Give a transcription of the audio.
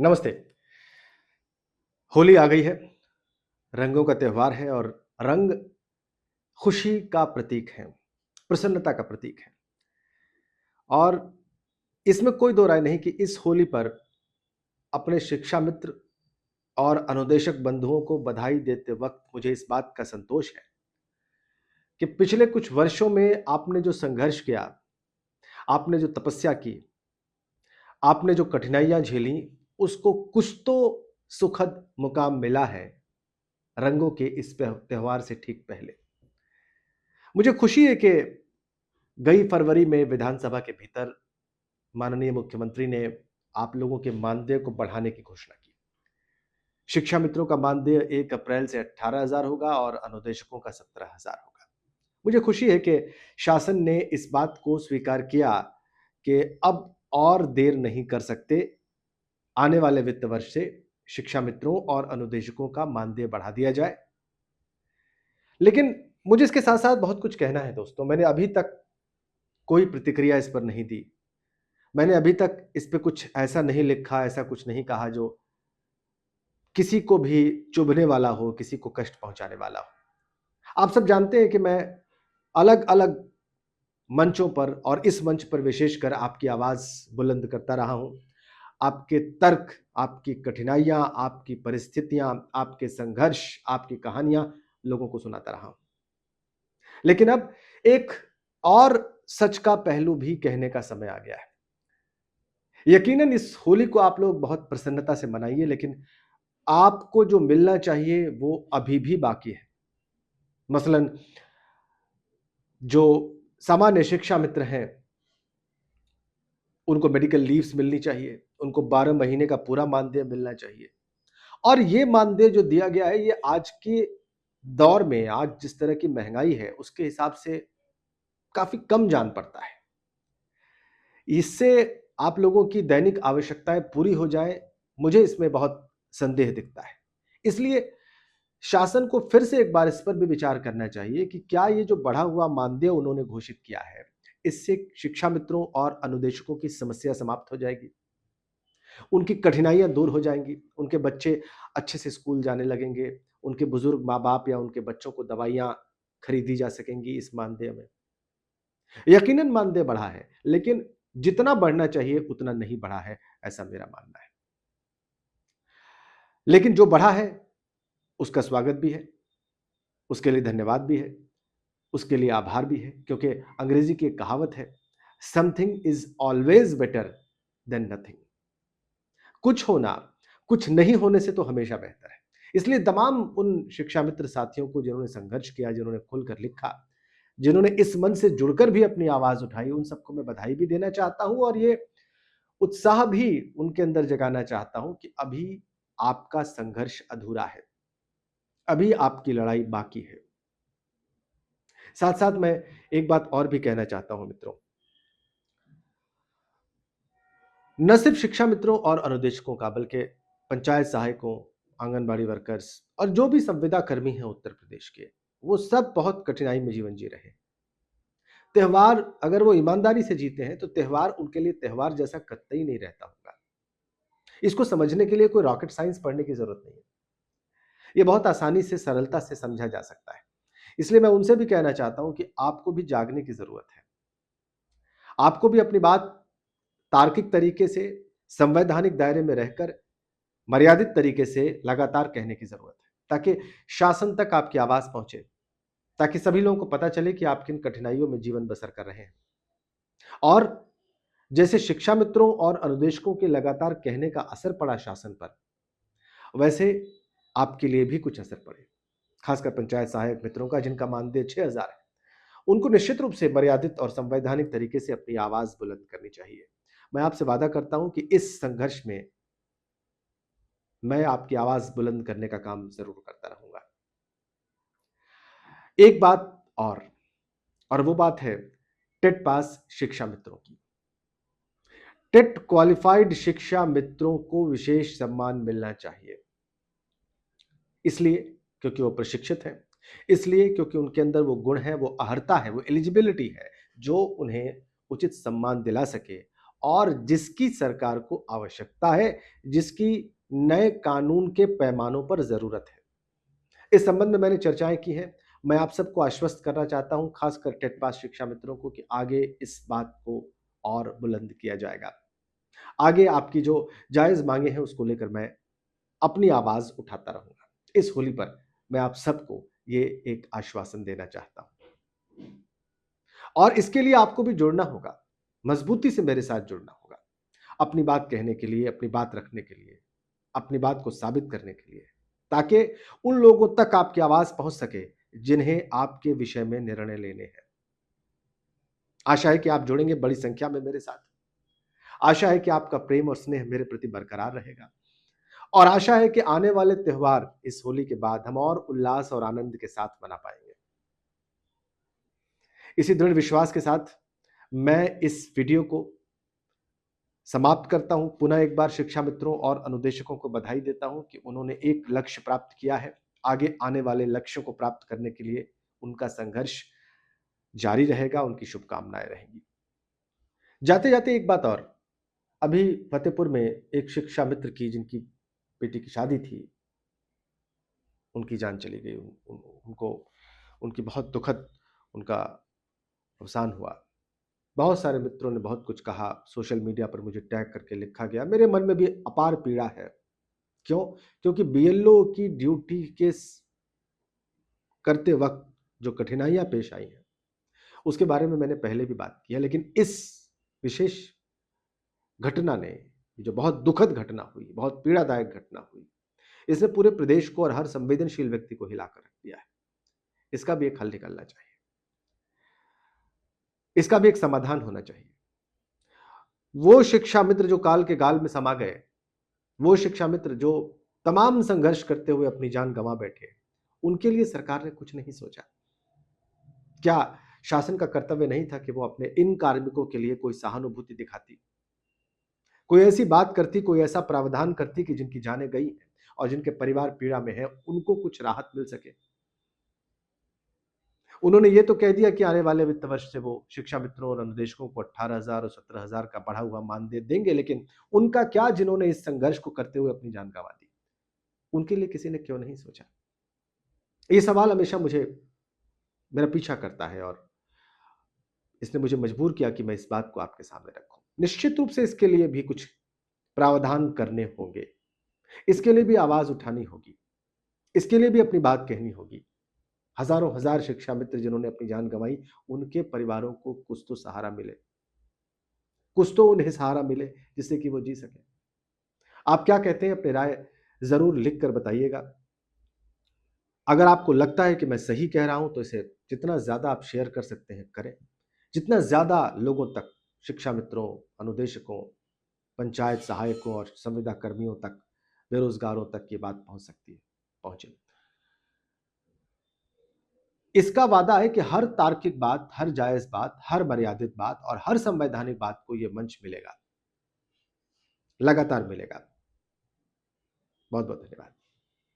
नमस्ते। होली आ गई है, रंगों का त्योहार है और रंग खुशी का प्रतीक है, प्रसन्नता का प्रतीक है और इसमें कोई दो राय नहीं कि इस होली पर अपने शिक्षा मित्र और अनुदेशक बंधुओं को बधाई देते वक़्त मुझे इस बात का संतोष है कि पिछले कुछ वर्षों में आपने जो संघर्ष किया, आपने जो तपस्या की, आपने जो कठिनाइयाँ झेलीं, उसको कुछ तो सुखद मुकाम मिला है, रंगों के इस त्योहार से ठीक पहले। मुझे खुशी है कि गई फरवरी में विधानसभा के भीतर माननीय मुख्यमंत्री ने आप लोगों के मानदेय को बढ़ाने की घोषणा की। शिक्षा मित्रों का मानदेय 1 अप्रैल से 18,000 होगा और अनुदेशकों का 17,000 होगा। मुझे खुशी है कि शासन ने इस बात को स्वीकार किया कि अब और देर नहीं कर सकते। आने वाले वित्त वर्ष से शिक्षा मित्रों और अनुदेशकों का मानदेय बढ़ा दिया जाए। लेकिन मुझे इसके साथ-साथ बहुत कुछ कहना है दोस्तों। मैंने अभी तक कोई प्रतिक्रिया इस पर नहीं दी। मैंने अभी तक इस पे कुछ ऐसा नहीं लिखा, ऐसा कुछ नहीं कहा जो किसी को भी चुभने वाला हो, किसी को कष्ट पहुँचाने वाला हो। आप सब जानते हैं कि मैं अलग-अलग मंचों पर और इस मंच पर विशेषकर आपकी आवाज़ बुलंद करता रहा हूँ। आपके तर्क, आपकी कठिनाइयाँ, आपकी परिस्थितियाँ, आपके संघर्ष, आपकी कहानियाँ लोगों को सुनाता रहा हूँ। लेकिन अब एक और सच का पहलू भी कहने का समय आ गया है। यकीनन इस होली को आप लोग बहुत प्रसन्नता से मनाइए, लेकिन आपको जो मिलना चाहिए वो अभी भी बाकी है। मसलन जो सामान्य शिक्षा मित्र हैं, उनको मेडिकल लीव्स मिलनी चाहिए, उनको 12 महीने का पूरा मानदेय मिलना चाहिए। और ये मानदेय जो दिया गया है, ये आज के दौर में, आज जिस तरह की महँगाई है, उसके हिसाब से काफ़ी कम जान पड़ता है। इससे आप लोगों की दैनिक आवश्यकताएँ पूरी हो जाएँ, मुझे इसमें बहुत संदेह दिखता है। इसलिए शासन को फिर से एक बार इस पर भी विचार करना चाहिए कि क्या ये जो बढ़ा हुआ मानदेय उन्होंने घोषित किया है, इससे शिक्षा मित्रों और अनुदेशकों की समस्या समाप्त हो जाएगी, उनकी कठिनाइयाँ दूर हो जाएँगी, उनके बच्चे अच्छे से स्कूल जाने लगेंगे, उनके बुजुर्ग माँ-बाप या उनके बच्चों को दवाइयाँ खरीदी जा सकेंगी इस मानदेय में। यकीनन मानदेय बढ़ा है, लेकिन जितना बढ़ना चाहिए उतना नहीं बढ़ा है, ऐसा मेरा मानना है। लेकिन जो बढ़ा है, उसका स्वागत भी है, उसके लिए धन्यवाद भी है, उसके लिए आभार भी है, क्योंकि अंग्रेजी की एक कहावत है, something is always better than nothing. कुछ होना, कुछ नहीं होने से तो हमेशा बेहतर है। इसलिए तमाम उन शिक्षा मित्र साथियों को जिन्होंने संघर्ष किया, जिन्होंने खुलकर लिखा, जिन्होंने इस मन से जुड़कर भी अपनी आवाज उठाई, उन सबको मैं बधाई भी देना चाहता हूं और ये उत्साह भी उनके अंदर जगाना चाहता हूं कि अभी आपका संघर्ष अधूरा है, अभी आपकी लड़ाई बाकी है। साथ साथ मैं एक बात और भी कहना चाहता हूं मित्रों, न सिर्फ शिक्षा मित्रों और अनुदेशकों का, बल्कि पंचायत सहायकों, आंगनबाड़ी वर्कर्स और जो भी संविदा कर्मी हैं उत्तर प्रदेश के, वो सब बहुत कठिनाई में जीवन जी रहे हैं। त्योहार अगर वो ईमानदारी से जीते हैं तो त्योहार उनके लिए त्योहार जैसा कतई नहीं रहता होगा। इसको समझने के लिए कोई रॉकेट साइंस पढ़ने की जरूरत नहीं है, ये बहुत आसानी से, सरलता से समझा जा सकता है। इसलिए मैं उनसे भी कहना चाहता हूं कि आपको भी जागने की जरूरत है। आपको भी अपनी बात तार्किक तरीके से, संवैधानिक दायरे में रहकर, मर्यादित तरीके से लगातार कहने की जरूरत है, ताकि शासन तक आपकी आवाज पहुंचे, ताकि सभी लोगों को पता चले कि आप किन कठिनाइयों में जीवन बसर कर रहे हैं। और जैसे शिक्षा मित्रों और अनुदेशकों के लगातार कहने का असर पड़ा शासन पर, वैसे आपके लिए भी कुछ असर पड़े, खासकर पंचायत सहायक मित्रों का, जिनका मानदेय 6,000 है। उनको निश्चित रूप से मर्यादित और संवैधानिक तरीके से अपनी आवाज बुलंद करनी चाहिए। मैं आपसे वादा करता हूं कि इस संघर्ष में मैं आपकी आवाज बुलंद करने का काम जरूर करता रहूंगा। एक बात और वो बात है टेट पास शिक्षा मित्रों की। टेट क्वालिफाइड शिक्षा मित्रों को विशेष सम्मान मिलना चाहिए, इसलिए क्योंकि वो प्रशिक्षित हैं, इसलिए क्योंकि उनके अंदर वो गुण है, वो अहर्ता है, वो एलिजिबिलिटी है जो उन्हें उचित सम्मान दिला सके और जिसकी सरकार को आवश्यकता है, जिसकी नए कानून के पैमानों पर ज़रूरत है। इस संबंध में मैंने चर्चाएँ की हैं। मैं आप सबको आश्वस्त करना चाहता हूँ, खासकर टेट पास शिक्षा मित्रों को, कि आगे इस बात को और बुलंद किया जाएगा। आगे आपकी जो जायज़ माँगे हैं, उसको लेकर मैं अपनी आवाज़ उठाता रहूँगा। इस होली पर मैं आप सबको ये एक आश्वासन देना चाहता हूँ। और इसके लिए आपको भी जुड़ना होगा, मज़बूती से मेरे साथ जुड़ना होगा। अपनी बात कहने के लिए, अपनी बात रखने के लिए, अपनी बात को साबित करने के लिए, ताकि उन लोगों तक आपकी आवाज़ पहुँच सके, जिन्हें आपके विषय में निर्णय लेने हैं। आशा है कि आप जुड़ेंगे बड़ी संख्या में मेरे साथ। आशा है कि आपका प्रेम और स्नेह मेरे प्रति बरकरार रहेगा, और आशा है कि आने वाले त्योहार इस होली के बाद हम और उल्लास और आनंद के साथ मना पाएँगे। इसी दृढ़ विश्वास के साथ मैं इस वीडियो को समाप्त करता हूं। पुनः एक बार शिक्षा मित्रों और अनुदेशकों को बधाई देता हूं कि उन्होंने एक लक्ष्य प्राप्त किया है। आगे आने वाले लक्ष्यों को प्राप्त करने के लिए उनका संघर्ष जारी रहेगा, उनकी शुभकामनाएं रहेंगी। जाते-जाते एक बात और, अभी फतेहपुर में एक शिक्षा मित्र की, जिनकी बेटी की शादी थी, उनकी जान चली गई। उनको उनकी बहुत दुखद उनका अवसान हुआ। बहुत सारे मित्रों ने बहुत कुछ कहा, सोशल मीडिया पर मुझे टैग करके लिखा गया। मेरे मन में भी अपार पीड़ा है। क्यों? क्योंकि बीएलओ की ड्यूटी के करते वक्त जो कठिनाइयां पेश आई हैं, उसके बारे में मैंने पहले भी बात की है, लेकिन इस विशेष घटना ने, जो बहुत दुखद घटना हुई, बहुत पीड़ादायक घटना हुई, इसने पूरे प्रदेश को और हर संवेदनशील व्यक्ति को हिलाकर रख दिया है। इसका भी एक हल निकलना चाहिए, इसका भी एक समाधान होना चाहिए। वो शिक्षा मित्र जो काल के गाल में समा गए, वो शिक्षा मित्र जो तमाम संघर्ष करते हुए अपनी जान गंवा बैठे, उनके लिए सरकार ने कुछ नहीं सोचा। क्या शासन का कर्तव्य नहीं था कि वो अपने इन कार्मिकों के लिए कोई सहानुभूति दिखाती, कोई ऐसी बात करती, कोई ऐसा प्रावधान करती कि जिनकी जानें गई हैं और जिनके परिवार पीड़ा में है, उनको कुछ राहत मिल सके। उन्होंने ये तो कह दिया कि आने वाले वित्त वर्ष से वो शिक्षा मित्रों और अनुदेशकों को 18,000 और 17,000 का बढ़ा हुआ मानदेय देंगे, लेकिन उनका क्या, जिन्होंने इस संघर्ष को करते हुए अपनी जान गंवा दी? उनके लिए किसी ने क्यों नहीं सोचा? ये सवाल हमेशा मेरा पीछा करता है, और इसने मुझे मजबूर किया कि मैं इस बात को आपके सामने रखूं। निश्चित रूप से इसके लिए भी कुछ प्रावधान करने होंगे, इसके लिए भी आवाज उठानी होगी, इसके लिए भी अपनी बात कहनी होगी। हजारों हजार शिक्षा मित्र जिन्होंने अपनी जान गंवाई, उनके परिवारों को कुछ तो सहारा मिले, कुछ तो उन्हें सहारा मिले जिससे कि वो जी सके। आप क्या कहते हैं? अपनी राय जरूर लिख कर बताइएगा। अगर आपको लगता है कि मैं सही कह रहा हूं, तो इसे जितना ज्यादा आप शेयर कर सकते हैं करें। जितना ज्यादा लोगों तक, शिक्षा मित्रों, अनुदेशकों, पंचायत सहायकों और संविदा कर्मियों तक, बेरोजगारों तक ये बात पहुंच सकती है, पहुंचे। इसका वादा है कि हर तार्किक बात, हर जायज बात, हर मर्यादित बात और हर संवैधानिक बात को यह मंच मिलेगा, लगातार मिलेगा। बहुत बहुत धन्यवाद।